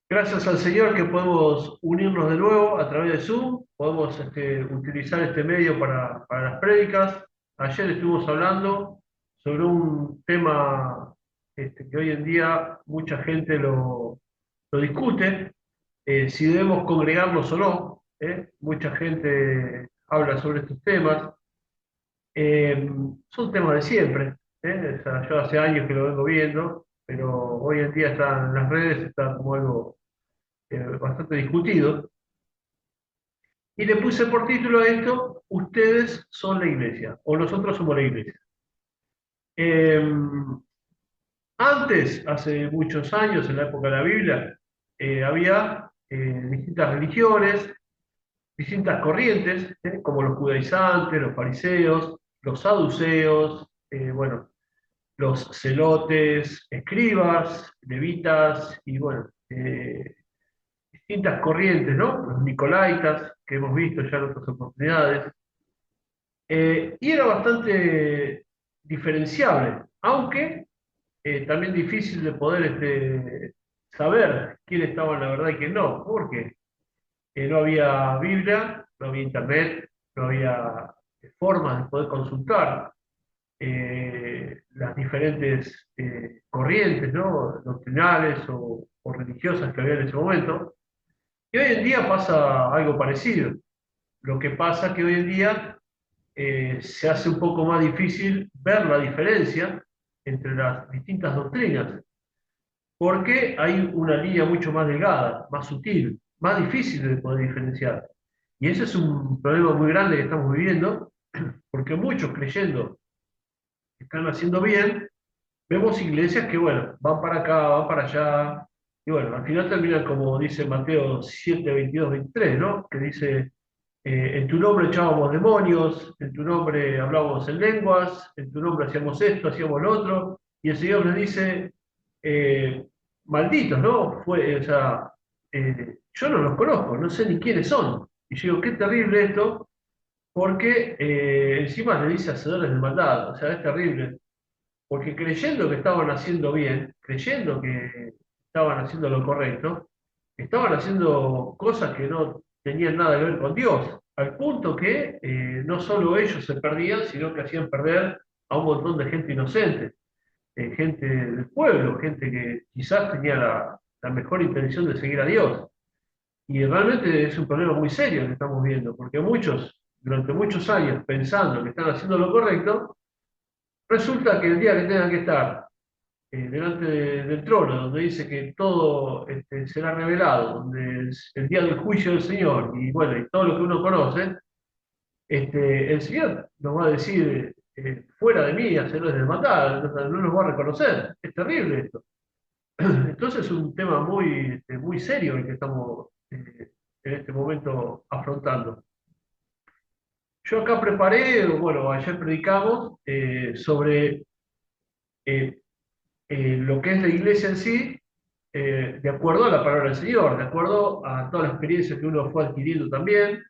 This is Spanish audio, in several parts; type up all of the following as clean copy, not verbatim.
Gracias al Señor que podemos unirnos de nuevo a través de Zoom, podemos utilizar este medio para las prédicas. Ayer estuvimos hablando sobre un tema que hoy en día mucha gente lo discute, si debemos congregarnos o no. Mucha gente habla sobre estos temas. Eh, Son temas de siempre. O sea, yo hace años que lo vengo viendo, pero hoy en día está en las redes, está como algo bastante discutido, y le puse por título a esto: Ustedes son la iglesia, o nosotros somos la iglesia. Eh, Antes, hace muchos años, en la época de la Biblia, había distintas religiones, distintas corrientes, como los judaizantes, los fariseos, los saduceos, bueno, los celotes, escribas, levitas, y bueno, distintas corrientes, ¿no? Los nicolaitas, que hemos visto ya en otras oportunidades. Y era bastante diferenciable, aunque también difícil de poder saber quién estaba en la verdad y quién no, porque no había Biblia, no había internet, no había formas de poder consultar las diferentes corrientes, ¿no? Doctrinales o religiosas que había en ese momento. Y hoy en día pasa algo parecido. Lo que pasa es que hoy en día se hace un poco más difícil ver la diferencia entre las distintas doctrinas, porque hay una línea mucho más delgada, más sutil, más difícil de poder diferenciar. Y ese es un problema muy grande que estamos viviendo, porque muchos creyendo que están haciendo bien, vemos iglesias que, bueno, van para acá, van para allá, y bueno, al final terminan como dice Mateo 7, 22, 23, ¿no? Que dice, en tu nombre echábamos demonios, en tu nombre hablábamos en lenguas, en tu nombre hacíamos esto, hacíamos lo otro, y el Señor les dice, eh, malditos, ¿no? O sea, yo no los conozco, no sé ni quiénes son. Y yo digo, qué terrible esto, porque encima le dice hacedores de maldad, o sea, es terrible, porque creyendo que estaban haciendo bien, creyendo que estaban haciendo lo correcto, estaban haciendo cosas que no tenían nada que ver con Dios, al punto que no solo ellos se perdían, sino que hacían perder a un montón de gente inocente, gente del pueblo, gente que quizás tenía la mejor intención de seguir a Dios. Y realmente es un problema muy serio que estamos viendo, porque muchos, durante muchos años, pensando que están haciendo lo correcto, resulta que el día que tengan que estar delante del trono, donde dice que todo será revelado, donde es el día del juicio del Señor, y bueno, y todo lo que uno conoce, el Señor nos va a decir, fuera de mí, hacerlo desde matar, no nos va a reconocer. Es terrible esto. Entonces es un tema muy serio el que estamos en este momento afrontando. Yo acá preparé, bueno, ayer predicamos sobre eh, lo que es la iglesia en sí, de acuerdo a la palabra del Señor, de acuerdo a toda la experiencia que uno fue adquiriendo también,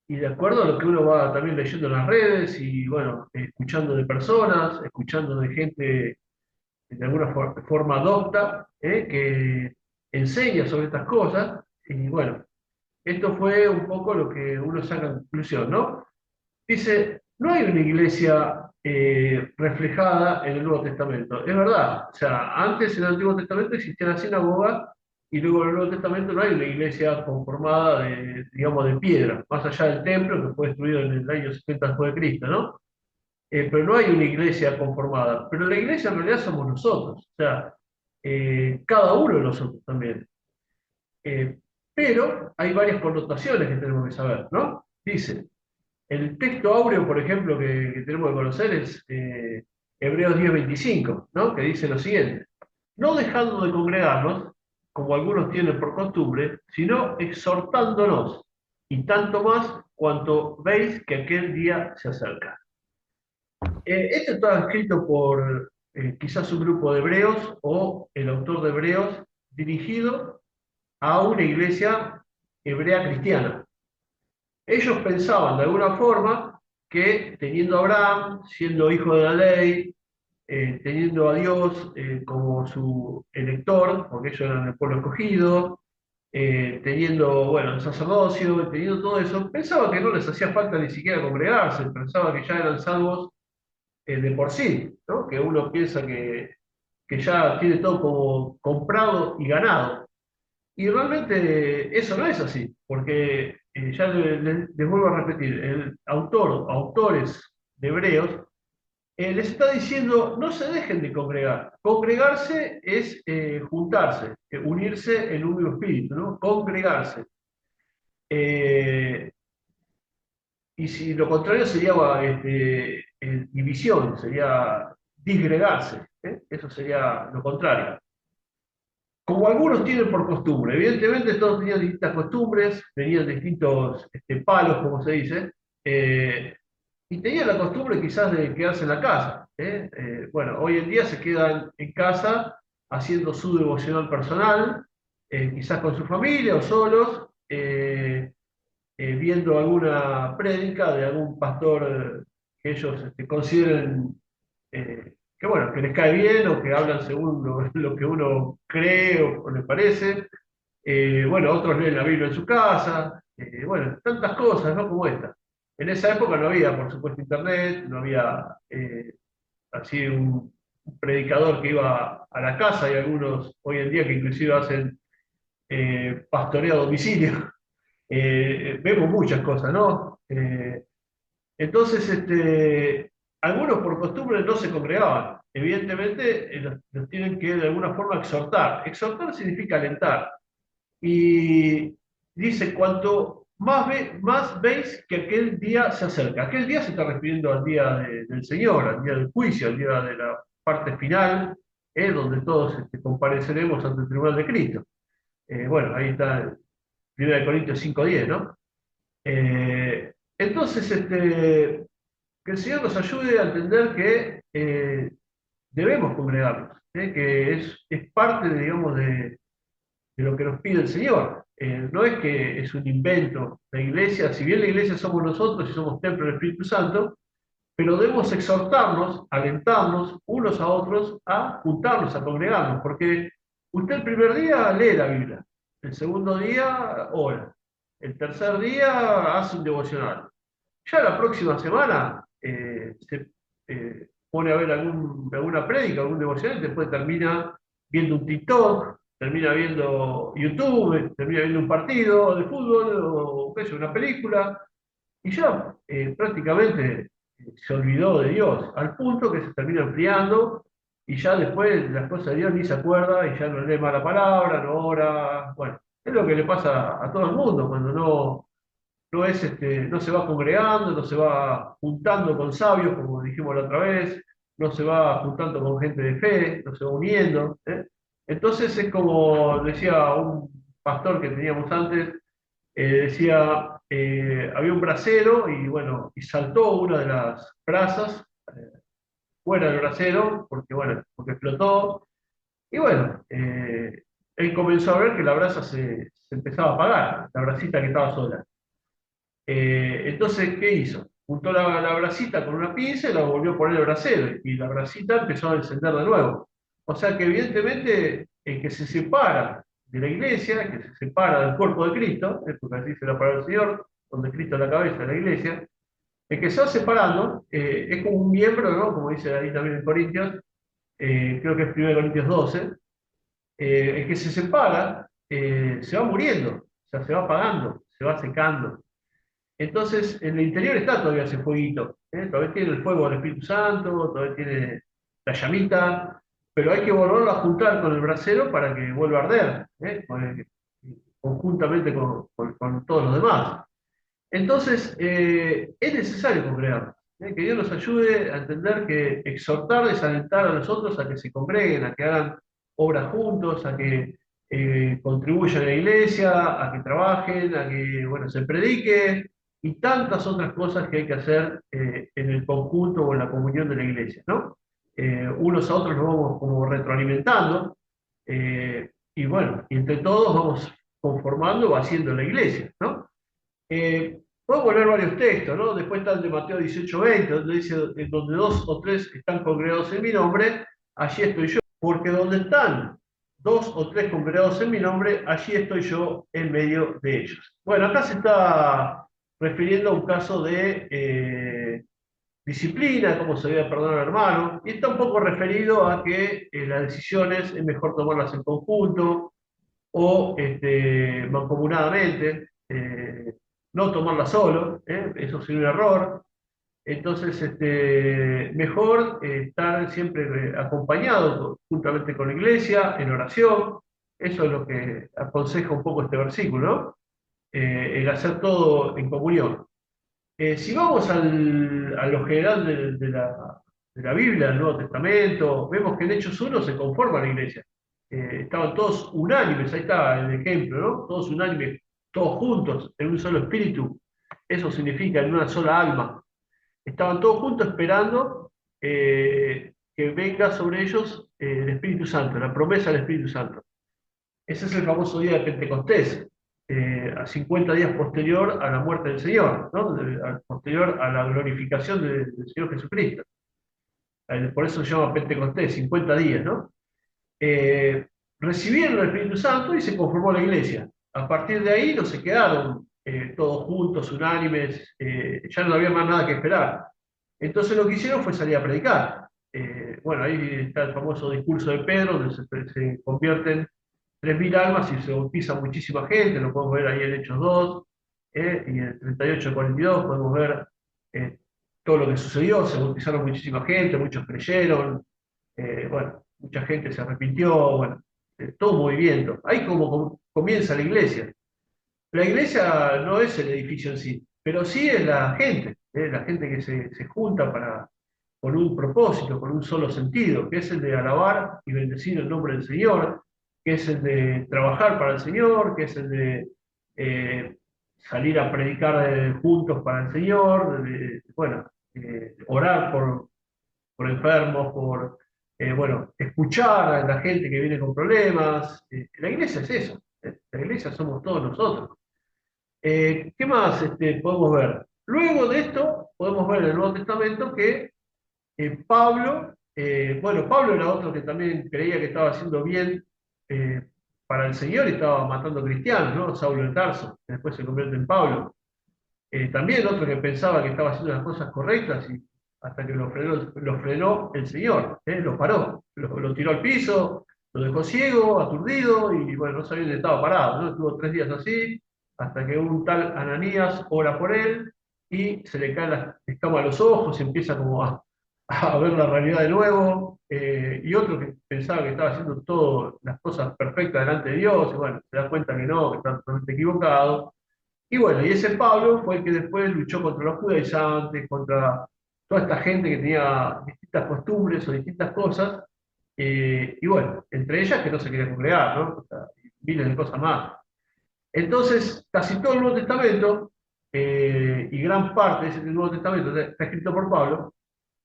y de acuerdo a lo que uno va también leyendo en las redes y, bueno, escuchando de personas, escuchando de gente de alguna forma docta, que enseña sobre estas cosas, y bueno, esto fue un poco lo que uno saca en conclusión, ¿no? Dice, no hay una iglesia reflejada en el Nuevo Testamento. Es verdad, o sea, antes en el Antiguo Testamento existía la sinagoga, y luego en el Nuevo Testamento no hay una iglesia conformada de, digamos, de piedra, más allá del templo que fue destruido en el año 70 después de Cristo, ¿no? Pero no hay una iglesia conformada. Pero la iglesia en realidad somos nosotros, o sea, cada uno de nosotros también. Eh, pero hay varias connotaciones que tenemos que saber, ¿no? Dice, el texto áureo, por ejemplo, que tenemos que conocer es Hebreos 10:25, ¿no? Que dice lo siguiente: no dejando de congregarnos, como algunos tienen por costumbre, sino exhortándonos, y tanto más cuanto veis que aquel día se acerca. Esto está escrito por quizás un grupo de hebreos o el autor de Hebreos, dirigido a una iglesia hebrea cristiana. Ellos pensaban de alguna forma que teniendo a Abraham, siendo hijo de la ley, teniendo a Dios como su elector, porque ellos eran el pueblo escogido, teniendo, bueno, el sacerdocio, teniendo todo eso, pensaba que no les hacía falta ni siquiera congregarse, pensaba que ya eran salvos de por sí, ¿no? Que uno piensa que ya tiene todo como comprado y ganado. Y realmente eso no es así, porque ya les vuelvo a repetir, el autor o autores de Hebreos les está diciendo no se dejen de congregar. Congregarse es juntarse, unirse en un mismo espíritu, ¿no? Congregarse. Eh, y si lo contrario sería división, sería disgregarse, ¿eh? Eso sería lo contrario. Como algunos tienen por costumbre, evidentemente todos tenían distintas costumbres, tenían distintos palos, como se dice, y tenían la costumbre quizás de quedarse en la casa. Bueno, hoy en día se quedan en casa haciendo su devocional personal, quizás con su familia o solos, viendo alguna prédica de algún pastor que ellos consideren que bueno, que les cae bien o que hablan según lo que uno cree o le parece. Bueno, otros leen la Biblia en su casa. Bueno, tantas cosas, ¿no? Como esta. En esa época no había, por supuesto, internet, no había así un predicador que iba a la casa. Hay algunos hoy en día que inclusive hacen pastoreo a domicilio. Vemos muchas cosas, ¿no? Entonces, algunos por costumbre no se congregaban. Evidentemente, los tienen que de alguna forma exhortar. Exhortar significa alentar. Y dice, cuanto más veis que aquel día se acerca. Aquel día se está refiriendo al día del Señor, al día del juicio, al día de la parte final, donde todos compareceremos ante el tribunal de Cristo. Bueno, ahí está 1 Corintios 5:10, ¿no? Entonces, que el Señor nos ayude a entender que debemos congregarnos, que es parte, digamos, de lo que nos pide el Señor. No es que es un invento la iglesia, si bien la iglesia somos nosotros y somos templo del Espíritu Santo, pero debemos exhortarnos, alentarnos unos a otros a juntarnos, a congregarnos, porque usted el primer día lee la Biblia, el segundo día ora, el tercer día hace un devocional. Ya la próxima semana se pone a ver alguna prédica, algún devocional, y después termina viendo un TikTok, termina viendo YouTube, termina viendo un partido de fútbol o qué sé, una película, y ya prácticamente se olvidó de Dios, al punto que se termina enfriando y ya después las cosas de Dios ni se acuerda y ya no lee más la palabra, no ora. Bueno, es lo que le pasa a todo el mundo cuando no se va congregando, no se va juntando con sabios, como dijimos la otra vez, no se va juntando con gente de fe, no se va uniendo. Entonces es como decía un pastor que teníamos antes, decía, había un brasero y bueno, y saltó una de las brasas fuera del brasero, porque bueno, porque explotó, y bueno, él comenzó a ver que la brasa se empezaba a apagar, la brasita que estaba sola. Entonces, ¿qué hizo? Juntó la brasita con una pinza y la volvió a poner el brasero, y la brasita empezó a encender de nuevo. O sea que evidentemente el que se separa de la iglesia, que se separa del cuerpo de Cristo, porque así dice la palabra del Señor, donde Cristo es la cabeza de la iglesia, el que se va separando es como un miembro, ¿no? Como dice ahí también en Corintios, creo que es 1 Corintios 12, el que se separa se va muriendo, o sea, se va apagando, se va secando. Entonces, en el interior está todavía ese fueguito, todavía tiene el fuego del Espíritu Santo, todavía tiene la llamita, pero hay que volverlo a juntar con el brasero para que vuelva a arder, conjuntamente con todos los demás. Entonces, es necesario congregar, que Dios nos ayude a entender que exhortar, desalentar a los otros a que se congreguen, a que hagan obras juntos, a que contribuyan a la iglesia, a que trabajen, a que bueno, se predique y tantas otras cosas que hay que hacer en el conjunto o en la comunión de la iglesia, ¿no? Unos a otros nos vamos como retroalimentando y bueno, y entre todos vamos conformando o haciendo la iglesia, ¿no? Puedo poner varios textos, ¿no? Después está el de Mateo 18:20, donde dice, en donde dos o tres están congregados en mi nombre, allí estoy yo. Porque donde están dos o tres congregados en mi nombre, allí estoy yo en medio de ellos. Bueno, acá se está refiriendo a un caso de disciplina, cómo se debe perdonar al hermano, y está un poco referido a que las decisiones es mejor tomarlas en conjunto o mancomunadamente, no tomarlas solo, eso sería un error. Entonces, mejor estar siempre acompañado juntamente con la iglesia, en oración. Eso es lo que aconseja un poco este versículo, ¿no? El hacer todo en comunión. Si vamos a lo general de la Biblia, del Nuevo Testamento, vemos que en Hechos 1 se conforma la iglesia. Estaban todos unánimes, ahí está el ejemplo, ¿no? Todos unánimes, todos juntos, en un solo espíritu. Eso significa en una sola alma. Estaban todos juntos esperando que venga sobre ellos el Espíritu Santo, la promesa del Espíritu Santo. Ese es el famoso día de Pentecostés, a 50 días posterior a la muerte del Señor, ¿no? Posterior a la glorificación del Señor Jesucristo. Por eso se llama Pentecostés, 50 días, ¿no? Recibieron el Espíritu Santo y se conformó la iglesia. A partir de ahí no se quedaron todos juntos, unánimes, ya no había más nada que esperar. Entonces lo que hicieron fue salir a predicar. Bueno, ahí está el famoso discurso de Pedro, donde se convierten 3.000 almas y se bautiza muchísima gente, lo podemos ver ahí en Hechos 2, y en el 38 al 42 podemos ver eh, todo lo que sucedió, se bautizaron muchísima gente, muchos creyeron, bueno, mucha gente se arrepintió, bueno, todo movimiento. Ahí como comienza la iglesia. La iglesia no es el edificio en sí, pero sí es la gente que se junta con un propósito, con un solo sentido, que es el de alabar y bendecir el nombre del Señor, que es el de trabajar para el Señor, que es el de eh, salir a predicar juntos para el Señor, bueno, orar por enfermos, bueno, escuchar a la gente que viene con problemas. La iglesia es eso, la iglesia somos todos nosotros. ¿Qué más podemos ver? Luego de esto, podemos ver en el Nuevo Testamento que Pablo, bueno, Pablo era otro que también creía que estaba haciendo bien eh, para el Señor y estaba matando cristianos, ¿no? Saulo de Tarso, que después se convierte en Pablo. También otro que pensaba que estaba haciendo las cosas correctas y hasta que lo frenó el Señor, lo paró, lo tiró al piso, lo dejó ciego, aturdido y bueno, no sabía dónde estaba parado, ¿no? Estuvo 3 días así, hasta que un tal Ananías ora por él y se le caen las escamas a los ojos y empieza como a ver la realidad de nuevo, y otro que pensaba que estaba haciendo todas las cosas perfectas delante de Dios, y bueno, se da cuenta que no, que está totalmente equivocado. Y bueno, y ese Pablo fue el que después luchó contra los judaizantes, contra toda esta gente que tenía distintas costumbres o distintas cosas, y bueno, entre ellas que no se quería congregar, ¿no? O sea, y miles de cosas más. Entonces, casi todo el Nuevo Testamento, y gran parte de ese Nuevo Testamento está escrito por Pablo,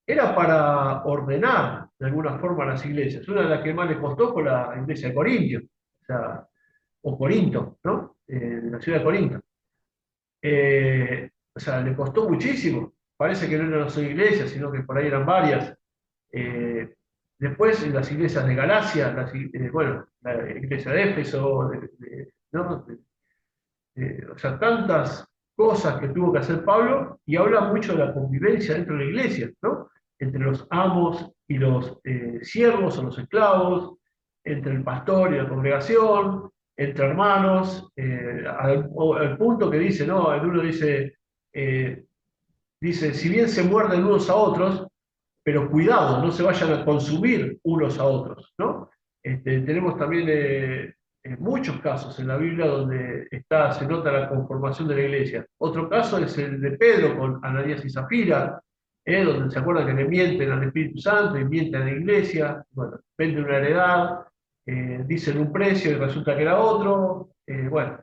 era para ordenar de alguna forma las iglesias. Una de las que más le costó fue la iglesia de Corintio, o sea, o Corinto, ¿no? De la ciudad de Corinto. O sea, le costó muchísimo. Parece que no eran solo iglesias, sino que por ahí eran varias. Eh, Después en las iglesias de Galacia, bueno, la iglesia de Éfeso, ¿no? O sea, tantas cosas que tuvo que hacer Pablo y habla mucho de la convivencia dentro de la iglesia, ¿no? Entre los amos y los siervos o los esclavos, entre el pastor y la congregación, entre hermanos, al punto que dice, ¿no? El uno eh, dice, si bien se muerden unos a otros, pero cuidado, no se vayan a consumir unos a otros, ¿no? Tenemos también muchos casos en la Biblia donde se nota la conformación de la iglesia. Otro caso es el de Pedro con Ananías y Zafira, donde se acuerdan que le mienten al Espíritu Santo y mienten a la iglesia, bueno, venden una heredad, dicen un precio y resulta que era otro, bueno,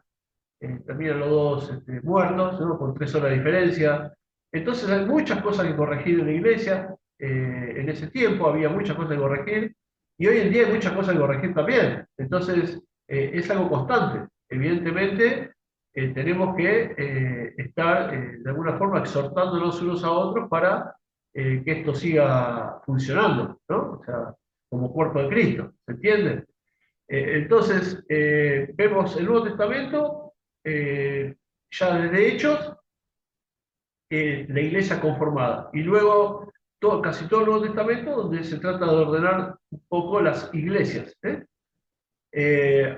terminan los dos muertos, ¿no? Con 3 horas de diferencia. Entonces hay muchas cosas que corregir en la iglesia. En ese tiempo había muchas cosas que corregir y hoy en día hay muchas cosas que corregir también. Entonces es algo constante. Evidentemente tenemos que estar de alguna forma exhortándonos unos a otros para que esto siga funcionando, ¿no? O sea, como cuerpo de Cristo, ¿se entiende? Entonces, vemos el Nuevo Testamento, ya desde Hechos, la iglesia conformada. Y luego casi todo el Nuevo Testamento donde se trata de ordenar un poco las iglesias.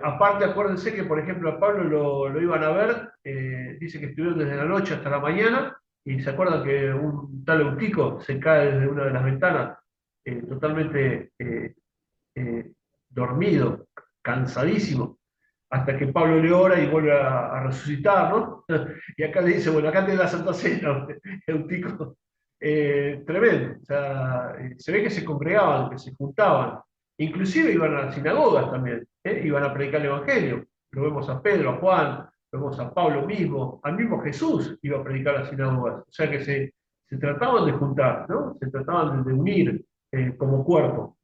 Aparte, acuérdense que, por ejemplo, a Pablo lo iban a ver, dice que estuvieron desde la noche hasta la mañana, y se acuerdan que un tal Eutico se cae desde una de las ventanas, totalmente eh, dormido, cansadísimo, hasta que Pablo le ora y vuelve a resucitar, ¿no? Y acá le dice, bueno, acá tiene la Santa Cena, Eutico. Tremendo. O sea, se ve que se congregaban, que se juntaban. Inclusive iban a las sinagogas también, iban a predicar el Evangelio. Lo vemos a Pedro, a Juan, lo vemos a Pablo mismo, al mismo Jesús iba a predicar a las sinagogas. O sea que se trataban de juntar, ¿no? Se trataban de unir como cuerpo.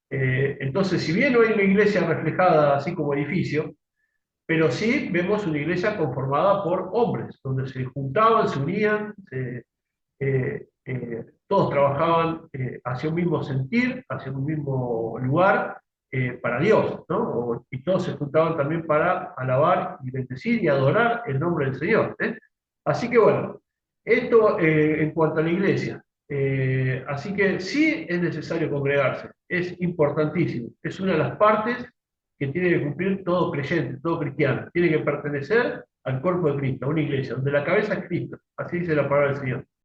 Entonces, si bien no hay una iglesia reflejada así como edificio, pero sí vemos una iglesia conformada por hombres, donde se juntaban, se unían, todos trabajaban hacia un mismo sentir, hacia un mismo lugar, para Dios, ¿no? Y todos se juntaban también para alabar y bendecir y adorar el nombre del Señor, ¿eh? Así que bueno, esto en cuanto a la iglesia. Así que sí es necesario congregarse, es importantísimo, es una de las partes que tiene que cumplir todo creyente, todo cristiano, tiene que pertenecer al cuerpo de Cristo, a una iglesia, donde la cabeza es Cristo, así dice la palabra del Señor.